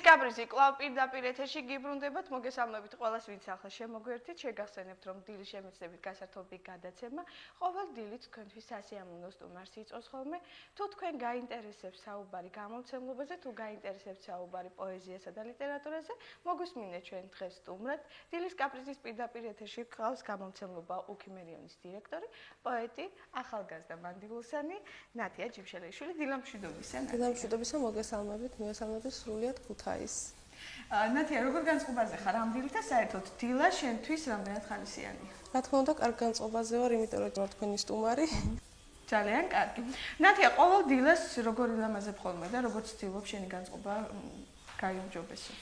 კაპრიზი კვლავ პირდაპირ ეთერში გიბრუნდებათ, მოგესალმებით ყველას, ვინც ახლა შემოგვერთით. შეგახსენებთ, რომ დილის შემეცნებით გასართობი გადაცემა ყოველ დილით თქვენთვის სასიამოვნო სტუმარს იწვევს ხოლმე. თუ თქვენ გაინტერესებს საუბარი გამომცემლობაზე, თუ გაინტერესებს საუბარი პოეზიასა და ლიტერატურაზე, მოგვისმინეთ ჩვენ დღეს სტუმრად. დილის კაპრიზის პირდაპირ ეთერში გყავს გამომცემლობა უქიმერიონის დირექტორი, პოეტი, ახალგაზრდა მანდილოსანი, ნათია ჯიმშელეიშვილი. დილამშვიდობისა. დილამშვიდობისა, მოგესალმებით, მიესალმებით სრულიად ქუთაისს. ნათია, როგორ განწყობაზე ხარ ამ დილით და საერთოდ დილა შენთვის რამდენად ხალისიანია? რა თქმა უნდა, კარგ განწყობაზე ვარ, იმიტომ რომ ვარ თქვენი სტუმარი. ძალიან კარგი. ნათია, ყოველ დილას როგორ ილამაზებ ხოლმე და როგორ ცდილობ შენი განწყობა გაიუმჯობესო?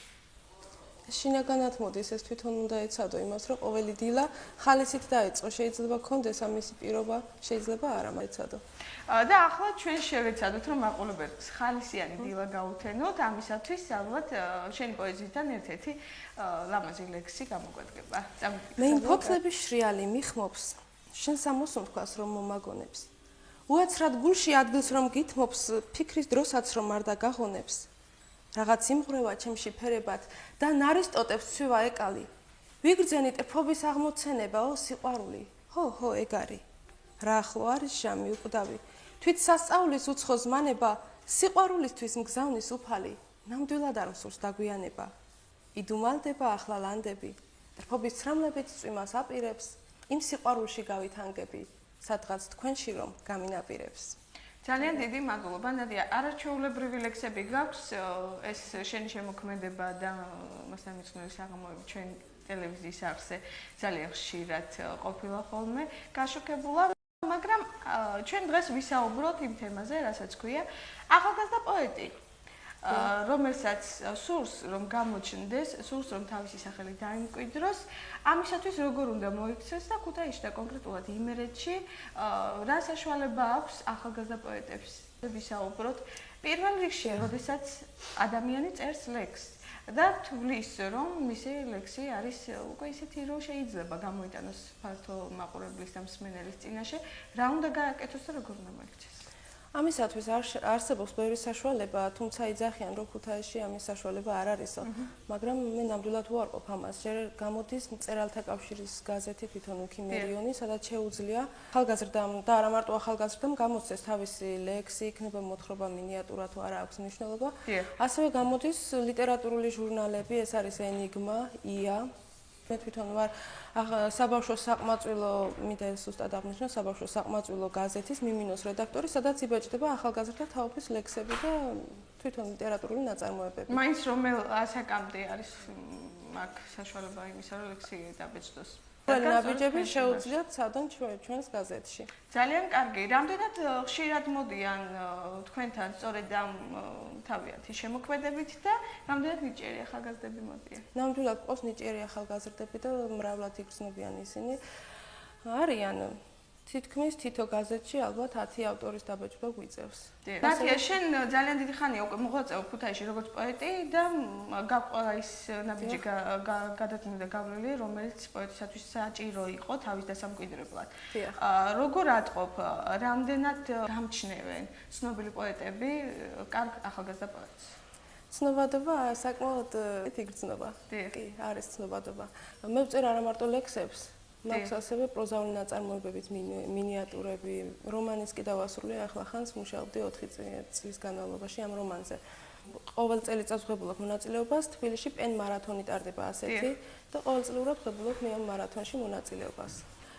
შინაგანად მოდის, ეს თვითონ უნდა ეცადო იმას, რომ ყოველი დილა ხალისით დაიწყო. შეიძლება გქონდეს ამისი პირობა, შეიძლება არა, ეცადო. და ახლა ჩვენ შევეცადოთ, რომ მაყურებელს ხალისიანი დილა გაუთენოთ, ამისათვის ალბათ შენი პოეზიიდან ერთ-ერთი ლამაზი ლექსი გამოგვედგება. მე იმ ფოთლების შრიალი მიხმობს, შენ სამოსუნთქვას რომ მომაგონებს. უაცრად გულში ადგილს რომ გითმობს, ფიქრის დროსაც რომ არ დაგაღონებს. რაღაც იმღვრევა ჩემში ფერებად და ნარისტოტებს ცვივა ეკალი. ვიგრძენი ტრფობის აღმოცენება, ო სიყვარული. ხო, ეგ არის. რა ახლო არის ჟამი უკვდავი. თვით სასწაულის უცხო ზმანება, სიყვარულისთვის მგზავნის უფალი. ნამდვილად არ მსურს დაგვიანება. იდუმალდება ახლა ლანდები. ტრფობის ცრამლებით წვიმას აპირებს, იმ სიყვარულში გავითანგები, სადღაც თქვენში რომ გამინაპირებს. ძალიან დიდი მადლობა, ნადია. არაჩვეულებრივი ლექსები გაქვს, ეს შენი შემოქმედება და მასთან მიძღვნილი საღამოები ჩვენ ტელევიზიის არხზე ძალიან ხშირად ყოფილა ხოლმე გაშუქებულა, მაგრამ ჩვენ დღეს ვისაუბროთ იმ თემაზე, რასაც ქვია ახალგაზრდა პოეტი, რომელსაც სურს რომ გამოჩნდეს, სურს რომ თავისი სახელი დაიმკვიდროს, ამისათვის როგორ უნდა მოიქცეს და ქუთაისში და კონკრეტულად იმერეთში რა საშუალება აქვს ახალგაზრდა პოეტებს ვისაუბროთ პირველ რიგში, როდესაც ადამიანი წერს ლექსს და თვლის რომ მისი ლექსი არის უკვე ისეთი, რომ შეიძლება გამოიტანოს ფართო მაყურებლის და მსმენელის წინაშე, რა უნდა გააკეთოს და როგორ უნდა მოიქცეს? ამისათვის არსებობს ბევრი საშუალება, თუმცა იძახიან, რომ ქუთაისში ამის საშუალება არ არისო. მაგრამ მე ნამდვილად უარყოფ ამას. ჯერ გამოდის მწერალთა კავშირის გაზეთი თვითონ უქიმერიონი, სადაც შეუძლია ახალგაზრდამ და არა მარტო ახალგაზრდამ გამოცეს თავისი ლექსი, იქნება მოთხრობა, მინიატურა თუ არა აქვს მნიშვნელობა. ასევე გამოდის ლიტერატურული ჟურნალები, ეს არის ენიგმა, ია. მე თვითონ ვარ საბავშვო საყმაწვილო, მინდა ზუსტად აღნიშნო, საბავშვო საყმაწვილო გაზეთის მიმინოს რედაქტორი, სადაც იბეჭდება ახალგაზრდა თაობის ლექსები და თვითონ ლიტერატურული ნაწარმოებები. მაინც რომელ ასაკამდე არის მაგ საშუალება იმისა, რომ ლექსი დაბეჭდოს? ყველი ნაბიჯები შეუძლიათ სადონ ჩვენს გაზეთში. ძალიან კარგი. რამდენად ხშირად მოდიან თქვენთან სწორედ ამ თავიანთი შემოქმედებით და რამდენად ნიჭიერი ახალგაზრდები მოდიან? ნამდვილად ყავს ნიჭიერი ახალგაზრდები და მრავლად იგრძნობიან ისინი. არიან თითქმის თითო გაზეთში ალბათ 10 ავტორის დაბეჭდვა გვიწევს. ნათია, შენ ძალიან დიდი ხანია უკვე მოღვაწეობ ქუთაისში როგორც პოეტი და გაყვა ის ნაბიჯი გადადგმული და გავლილი, რომელიც პოეტისათვის საჭირო იყო თავის დასამკვიდრებლად. როგორ ატყობ, რამდენად გამჩნევენ ცნობილი პოეტები კარგ ახალგაზრდა პოეტს? ცნობადობა საკმაოდ იგრძნობა. კი, არის ცნობადობა. მე ვწერ არა მარტო ლექსებს, მაქვს ასევე პროზაული ნაწარმოებებით, მინიატურები, რომანის კი დავასრულე, ახლა ხანს მუშაობდი 4 წლის განმავლობაში ამ რომანზე. ყოველ წელიწადს ვღებულობ მონაწილეობას, თბილისში პენ მარათონი ტარდება ასეთი და ყოველწლიურად ვღებულობ მე ამ მარათონში მონაწილეობას.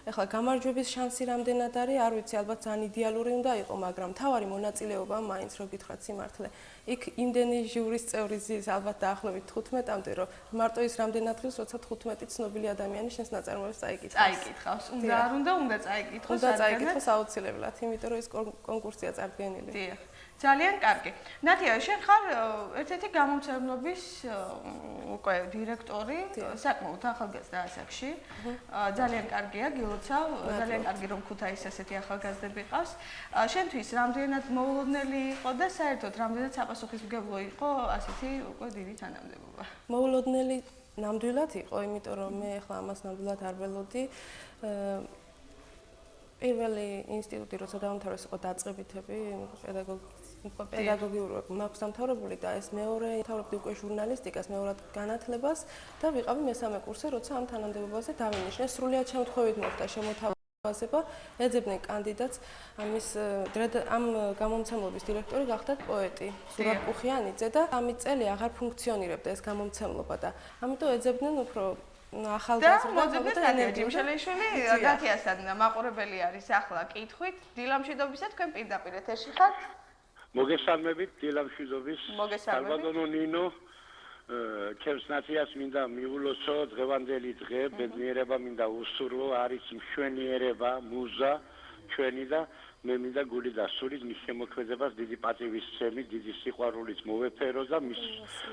ეხლა გამარჯვების შანსი რამდენად არის, არ ვიცი, ალბათ ძალიან იდეალური უნდა იყო, მაგრამ თავარი მონაწილეობა მაინც რო გითხრათ სიმართლე. იქ იმდენი ჟურის წევრი ზის, ალბათ დაახლოებით 15-მდე, რომ მარტო ის რამდენად ღირს, როცა 15 ცნობილი ადამიანი შენს ნაწარმოებს წაიკითხავს. უნდა წაიკითხოს. უნდა წაიკითხოს აუცილებლად, იმიტომ რომ ეს კონკურსია წარდგენილი. დიახ. ძალიან კარგი. ნათია, შენ ხარ ერთ-ერთი გამომცემლობის უკვე დირექტორი, საკმაოდ ახალგაზრდა ასაკში. ძალიან კარგია, გილოცავ, ძალიან კარგი რომ ქუთაისში ასეთი ახალგაზრდები ყავს. შენთვის რამდენად მოულოდნელი იყო და საერთოდ რამდენად საპასუხისმგებლო იყო ასეთი უკვე დიდი თანამდებობა? მოულოდნელი ნამდვილად იყო, იმიტომ რომ მე ახლა ამას ნამდვილად არ ველოდი. პირველი ინსტიტუტი როცა დაამთავრეს იყო დაწყებითები პედაგოგიკის უკვე პედაგოგიურად მაქვს დამთავრებული და ეს მეორე თავრობდი უკვე ჟურნალისტიკას, მეორად განათლებას და ვიყავი მესამე კურსზე, როცა ამ თანამდებობაზე დავინიშნე. სრულიად შემთხვევით მოხდა შემოთავაზება, ეძებდნენ კანდიდატს, ამ გამომცემლობის დირექტორი გახდათ პოეტი ზურაბ კუხიანიძე და 3 წელი აღარ ფუნქციონირებდა ეს გამომცემლობა და ამიტომ ეძებდნენ უფრო ახალგაზრდა და ნათია ჯიმშელიშვილი დათიასთან მაყურებელი არის ახლა კითხვით დილამშვიდობისა თქვენ პირდაპირ ეთერში ხართ მოგესალმებით დილამშვიდობის ალბათონო ნინო ჩემს ნაციას მინდა მიულოცო დღევანდელი დღე ბედნიერება მინდა უსურვო არის მშვენიერება მუზა ჩვენი და მე მინდა გული და სულით მის შემოქმედებას დიდი პატივისცემი, დიდი სიყვარულით მოვეფერო და მის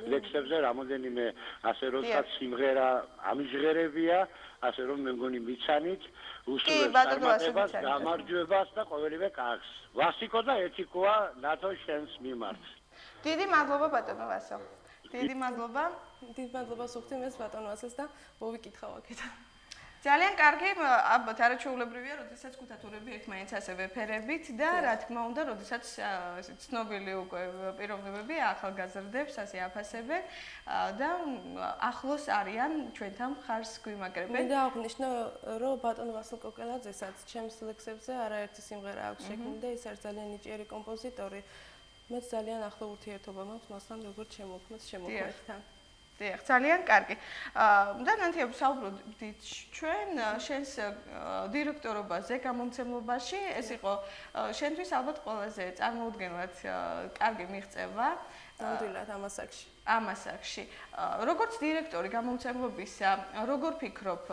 ლექსებზე რამოდენიმე ასე როდესაც სიმღერა ამიჟღერებია, ასე რომ მე მგონი მიცანით, უსურვებს გამარჯვებას და ყოველივე კარგს. ვასიკო და ეთიკოა ნათო შენს მიმართ. დიდი მადლობა ბატონო ვასო. დიდი მადლობა. დიდი მადლობა სუხთიმეს ბატონო ვასეს და მოვიკითხავ აქედან. ძალიან კარგი, ალბათ არაჩვეულებრივია, როდესაც ქუთათურები ერთმანეთს ასევე ფერებით და რა თქმა უნდა, როდესაც ცნობილი უკვე პიროვნებები ახალგაზრდებს ასე აფასებენ და ახლოს არიან ჩვენთან მხარს გვიმაგრებენ. მინდა აღვნიშნო, რომ ბატონ ვასილ კოკელაძესაც ჩემს ლექსებზე არაერთი სიმღერა აქვს შექმნილი და ის არის ძალიან ნიჭიერი კომპოზიტორი. მეც ძალიან ახლო ურთიერთობა მაქვს მასთან, როგორც შემოქმედთან. დიახ, ძალიან კარგი. და ნათია ვსაუბრობთ ჩვენ შენს დირექტორობაზე გამომცემლობაში, ეს იყო შენთვის ალბათ ყველაზე წარმოუდგენლად კარგი მიღწევა. ნამდვილად ამასაკში. ამასაკში. როგორც დირექტორი გამომცემლობისა, როგორ ფიქრობ,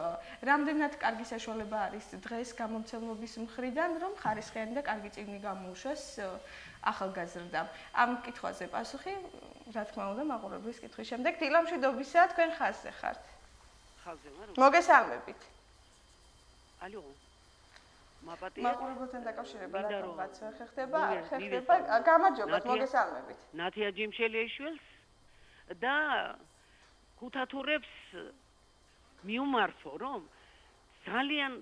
რამდენად კარგი საშუალება არის დღეს გამომცემლობის მხრიდან, რომ ხარისხიანი და კარგი წიგნი გამოუშვას ახალგაზრდამ? ამ კითხვაზე პასუხი რა თქმა უნდა მაყურებლის კითხვის შემდეგ დილამშვიდობისა თქვენ ხაზზე ხართ. ხაზზე ვარ. მოგესალმებით. ალო. მაპატია. მაყურებელთან დაკავშირება რატომღაც ხერხდება, გამარჯობათ, მოგესალმებით. ნათია ჯიმშელიაშვილს და ქუთათურებს მიუმართო, რომ ძალიან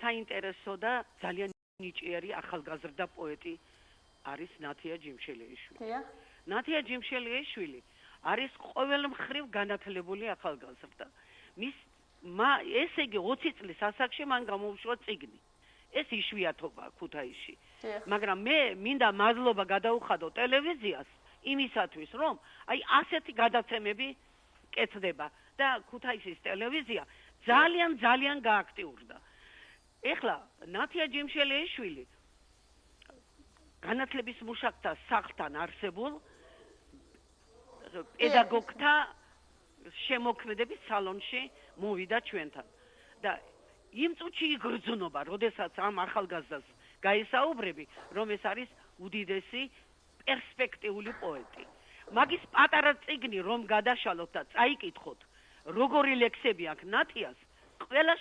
საინტერესო და ძალიან ნიჭიერი ახალგაზრდა პოეტი არის ნათია ჯიმშელიაშვილი. დიახ. ნათია ჯიმშელიაშვილი არის ყოველ მხრივ განათლებული ახალგაზრდა. ესე იგი 20 წლის ასაკში მან გამოუშვა წიგნი. ეს იშვიათობაა ქუთაისში. მაგრამ მე მინდა მადლობა გადაუხადო ტელევიზიას იმისათვის, რომ აი ასეთი გადაცემები კეთდება და ქუთაისის ტელევიზია ძალიან გააქტიურდა. ეხლა ნათია ჯიმშელიაშვილი განათლების მუშაკთა სახლთან არსებულ პედაგოგთა შემოქმედების სალონში მოვიდა ჩვენთან და იმ წუთში იგრძნობა, როდესაც ამ ახალგაზრდას გაესაუბრები, რომ ეს არის უდიდესი პერსპექტიული პოეტი. მაგის პატარა წიგნი რომ გადაშალოთ და წაიკითხოთ, როგორი ლექსები აქვს ნათიას, ყველა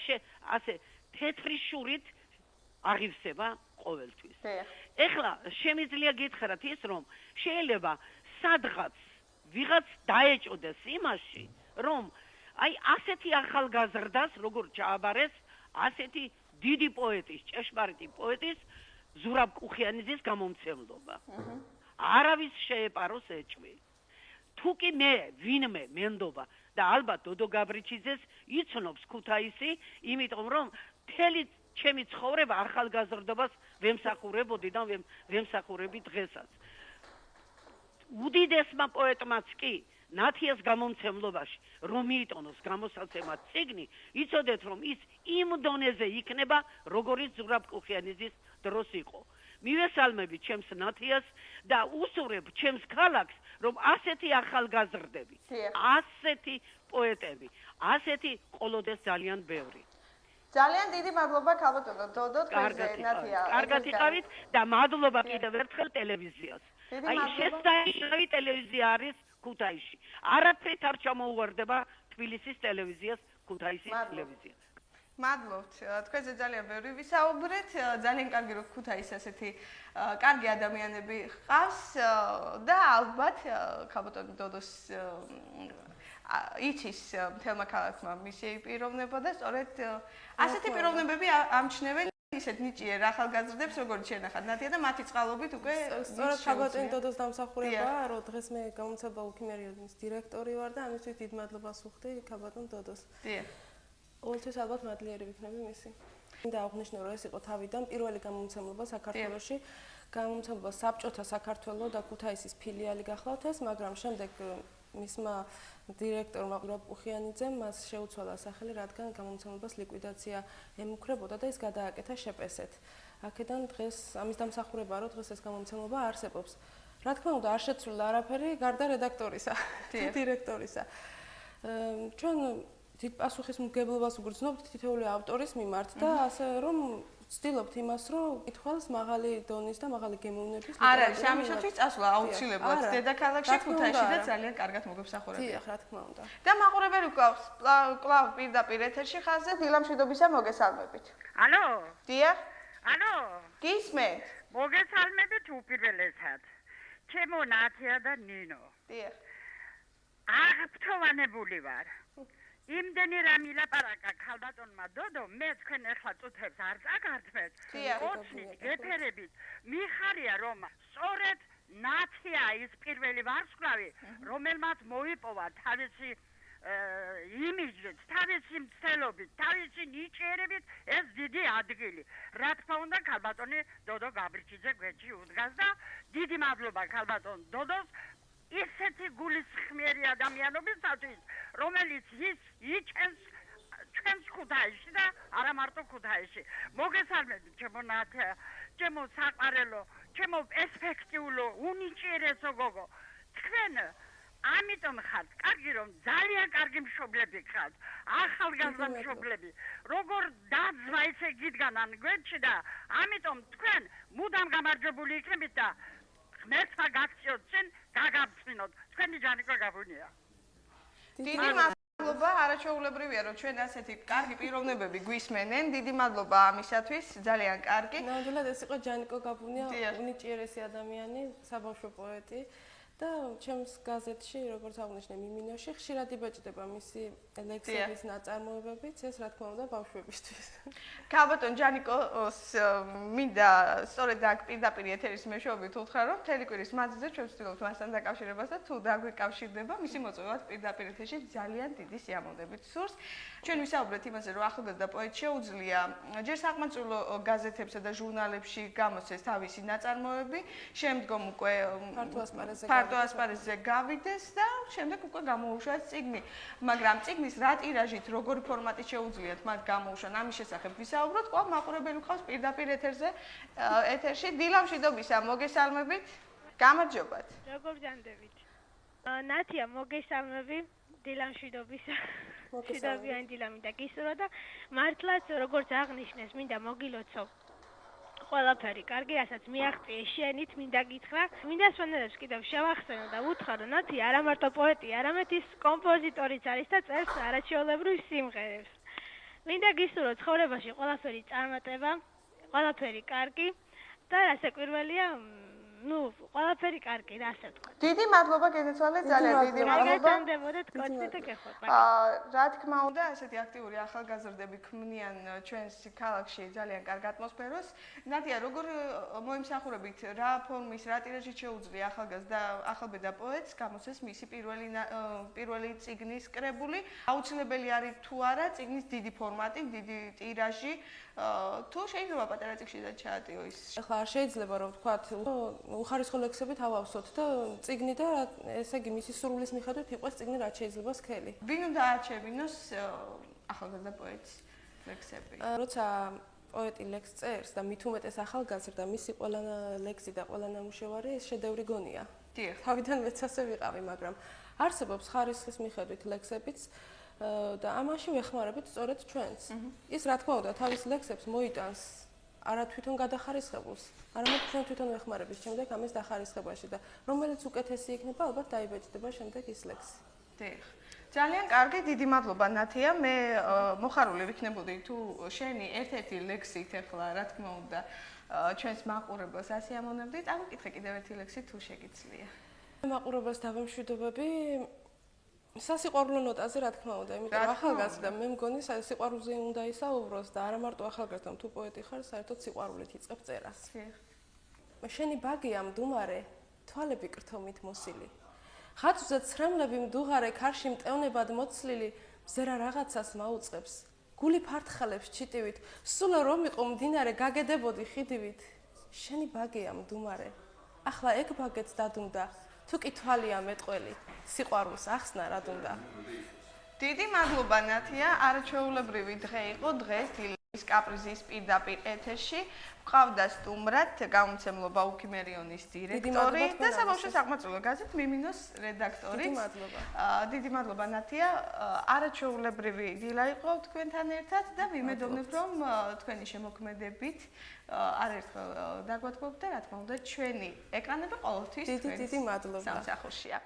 ასე თეთრი შურით აღივსება ყოველთვის. ეხლა შემიძლია გითხრათ ის, რომ შეიძლება სადღაც ვიღაც დაეჭოდეს იმაში, რომ აი ასეთი ახალგაზრდას როგორ ჩააბარეს ასეთი დიდი პოეტის, ჭეშმარიტი პოეტის ზურაბ კუხიანიძის გამომცემლობა. არავის შეეპაროს ეჭვი. თუკი მე ვინმე მენდობა და ალბათ დოდო გაბრიჩიძეს იცნობს ქუთაისი, იმიტომ რომ მთელი ჩემი ცხოვრება ახალგაზრდობას ვემსახურებოდი და ვემსახურები დღესაც. უდიდესმა პოეტმაც კი ნათიას გამომცემლობაში რომ მიიტონოს გამოსაცემად წიგნი, იცოდეთ რომ ის იმ დონეზე იქნება, როგორიც ზურაბ კუხიანიძის დროს იყო. მივესალმები ჩემს ნათიას და უსურებ ჩემს ქალაქს, რომ ასეთი ახალგაზრდები, ასეთი პოეტები, ასეთი ყოლოდეს ძალიან ბევრი. ძალიან დიდი მადლობა ქალბატონო დოდო თქვენზე ნათია. კარგად იყავით და მადლობა კიდევ ერთხელ ტელევიზიას. აი შესაძლებელი ტელევიზია არის ქუთაისში. არაფრით არ ჩამოუვარდება თბილისის ტელევიზიას, ქუთაისის ტელევიზიას. მადლობთ. თქვენზე ძალიან ბევრი ვისაუბრეთ. ძალიან კარგი რომ ქუთაისს ასეთი კარგი ადამიანები ჰყავს და ალბათ ქალბატონი დოდოს იცის მთელმა ქალაქმა მისი პიროვნება და სწორედ ასეთი პიროვნებები ამჩნევენ ისეთ ნიჭიერ ახალგაზრდებს როგორც შენახად ნათია და მათი წყალობით უკვე სწორედ ხაბატონ დოდოს დამსახურებაა, რომ დღეს მე გამომცემლობა უქიმერიის დირექტორი ვარ და ამისთვის დიდ მადლობას ვუხდი ხაბატონ დოდოს. დიახ. ყოველთვის ალბათ მადლიერი ვიქნები მისი. მინდა აღვნიშნო, რომ ეს იყო თავიდან პირველი გამომცემლობა საქართველოში. გამომცემლობა საბჭოთა საქართველოს და ქუთაისის ფილიალი გახლავთ ეს, მაგრამ შემდეგ მისმა დირექტორმა ყურაპუხიანიძემ მას შეუცვალა სახელი, რადგან გამომცემლობას ლიკვიდაცია ემუქრებოდა და ის გადააკეთა შეპესეთ. აქედან დღეს ამის დამსახურებაა, რომ დღეს ეს გამომცემლობა არსებობს. რა თქმა უნდა, არ შეცვლილა არაფერი გარდა რედაქტორისა, დირექტორისა. ჩვენ დიდ პასუხისმგებლობას ვგრძნობთ თითოეული ავტორის მიმართ და ასე რომ ვცდილობთ იმას, რომ კითხველს მაღალი დონის და მაღალი გემოვნების არა, სამისათვის წასვლა აუცილებლად დედაქალაქში ქუთაისში და ძალიან კარგად მოგებსახურებია. დიახ, რა თქმა უნდა. და მაყურებელი კლავ პირდაპირ ეთერში ხაზზე დილამშვიდობისა მოგესალმებით. ალო? დიახ. ალო? გისმენთ? მოგესალმებით უპირველესად. ჩემო ნათია და ნინო. დიახ. აღფრთოვანებული ვარ. იმდენი რამ ილაპარაკა ქალბატონმა დოდო, მე თქვენ ახლა წუთებს არ წაგართმევთ. ოცნით, გეფერებით, მიხარია რომ სწორედ ნათია ის პირველი ვარსკვლავი, რომელმაც მოიპოვა თავისი იმიჯით, თავისი მცდელობით, თავისი ნიჭიერებით ეს დიდი ადგილი. რა თქმა უნდა, ქალბატონი დოდო გაბრიჩიძე გვერდში უდგას და დიდი მადლობა ქალბატონ დოდოს ისეთი გულისხმიერი ადამიანობისათვის, რომელიც ის იჭენს ჩვენს ქუთაისში და არა მარტო ქუთაისში. მოგესალმებით, ჩემო ნათია, ჩემო საყვარელო, ჩემო პერსპექტიულო, უნიჭიერესო გოგო. თქვენ ამიტომ ხართ, კარგი რომ ძალიან კარგი მშობლები ხართ, ახალგაზრდა მშობლები. როგორ დაძმა ისე გიდგანან გვერდში და ამიტომ თქვენ მუდამ გამარჯვებული იქნებით და ღმერთმა გაქციოთ წინ გაგაბწვინოთ. თქვენი ჯანიკო გაბუნია. დიდი მადლობა, არაჩვეულებრივია რომ ჩვენ ასეთი კარგი პიროვნებები გვისმენენ. დიდი მადლობა ამისათვის, ძალიან კარგი. ნამდვილად ეს იყო ჯანიკო გაბუნია, უნიჭიერესი ადამიანი, საბავშვო პოეტი. და ჩემს გაზეთში, როგორც აღნიშნე მიმინოში, ხშირად იბეჭდება მისი ლექსების ნაწარმოებებიც, ეს რა თქმა უნდა ბავშვებისთვის. ქალბატონ ჯანიკოს მინდა სწორედ აქ პირდაპირ ეთერის მეშვეობით უთხრა, რომ მთელი კვირის მანძილზე ჩვენ ვცდილობთ მასთან დაკავშირებას და თუ დაგვიკავშირდება, მისი მოწვევად პირდაპირ ეთერში ძალიან დიდი სიამოვნებით სურს. ჩვენ ვისაუბრეთ იმაზე, რომ ახალგაზრდა პოეტს შეუძლია ჯერ საყმაწვილო გაზეთებსა და ჟურნალებში გამოსცეს თავისი ნაწარმოებები, შემდგომ უკვე ფართო ასპარეზზე გავიდეს და შემდეგ უკვე გამოუშვას წიგნი. მაგრამ წიგნის რა ტირაჟით, როგორი ფორმატით შეუძლიათ მათ გამოუშვან, ამის შესახებ ვისაუბროთ. კვლავ მაყურებელი გვყავს პირდაპირ ეთერში. დილამშვიდობისა, მოგესალმებით. გამარჯობათ. როგორ ჯანდებით? ნათია, მოგესალმები. დილამშვიდობისა. მშვიდობიანი დილა მინდა გისურვა და მართლაც როგორც აღნიშნეს, მინდა მოგილოცო ყველაფერი კარგი, რასაც მიაღწიე შენით, მინდა გითხრა. მინდა სვენელებს კიდევ შევახსენო და უთხრა, რომ ნათია არა მარტო პოეტი, არამედ ის კომპოზიტორიც არის და წერს არაჩვეულებრივ სიმღერებს. მინდა გისურვო ცხოვრებაში ყველაფერი წარმატება, ყველაფერი კარგი და რასაკვირველია, ყველაფერი კარგი, რა ასე ვთქვა. დიდი მადლობა გენეცვალეთ, ძალიან დიდი მადლობა. გაგაცნობოდეთ კოცი და გეხოთ. რა თქმა უნდა, ასეთი აქტიური ახალგაზრდები ქმნიან ჩვენს ქალაქში ძალიან კარგ ატმოსფეროს. ნათია, როგორ მოიმსახურებით, რა ფორმის, რა ტირაჟით შეუძლია ახალბედა პოეტს გამოსცეს მისი პირველი წიგნის კრებული? აუცილებელი არის თუ არა წიგნის დიდი ფორმატი, დიდი ტირაჟი, თუ შეიძლება პატარა წიგნშიც ჩაატიო ის? ახლა არ შეიძლება რომ ვთქვათ, უხარისხო ლექსებით ავავსოთ და წიგნი და ესე იგი მისი სურვილის მიხედვით იყოს წიგნი რაც შეიძლება სქელი. ვინ უნდა არჩევინოს ახალგაზრდა პოეტის ლექსები? როცა პოეტი ლექსს წერს და მით უმეტეს ახალგაზრდა, მისი ყველა ლექსი და ყველა ნამუშევარი ეს შედევრი გონია. დიახ. თავიდან მეც ასე ვიყავი, მაგრამ არსებობს ხარისხის მიხედვით ლექსებიც და ამაში ვეხმარებით სწორედ ჩვენს. ის რა თქმა უნდა თავის ლექსებს მოიტანს არა თვითონ გადახარისხებულს, არამედ ჩვენ თვითონ ვეხმარებით შემდეგ ამის დახარისხებაში და რომელიც უკეთესი იქნება, ალბათ დაიბეჭდება შემდეგ ის ლექსი. დიახ. ძალიან კარგი, დიდი მადლობა ნათია. მე მოხარული ვიქნებოდი თუ შენი ერთ-ერთი ლექსით ახლა რა თქმა უნდა ჩვენს მაყურებელს ასიამოვნებდი. წამოვკითხე კიდევ ერთი ლექსი თუ შეგიძლია. მაყურებელს დავემშვიდობები. სასიყვარულო ნოტაზე რა თქმა უნდა, იმიტომ რომ ახალგაზრდა მე მგონი სიყვარულზე უნდა ისაუბროს და არა მარტო ახალგაზრდა, თუ პოეტი ხარ, საერთოდ სიყვარულით იწყებ წერას. შენი ბაგია მდუმარე, თვალები კრთომით მოსილი. ხატვზე ცრემლები მდუღარე, ქარში მტევნებად მოცლილი, მზერა რაღაცას მაუწყებს. გული ფართხალებს ჩიტივით, სულო რომ იყო მდინარე, გაგედებოდი ხიდივით. შენი ბაგია მდუმარე, ახლა ეგ ბაგეთს დადუმდა. თუ კი თვალია მეტყველი, სიყვარულს ახსნა რა დუნდა. დიდი მადლობა ნათია, არაჩვეულებრივი დღე იყო დღეს დილის კაპრიზის პირდაპირ ეთერში. გვყავდა სტუმრად გამომცემლობა ბაუქიმერიონის დირექტორი და საბავშვო საყმაწვილო გაზეთ მიმინოს რედაქტორი. დიდი მადლობა ნათია, არაჩვეულებრივი დილა იყო თქვენთან ერთად და ვიმედოვნებ რომ თქვენი შემოქმედებით არაერთხელ დაგვადგობთ და რა თქმა უნდა ჩვენი ეკრანები ყოველთვის დიდი მადლობა სამსახურშია.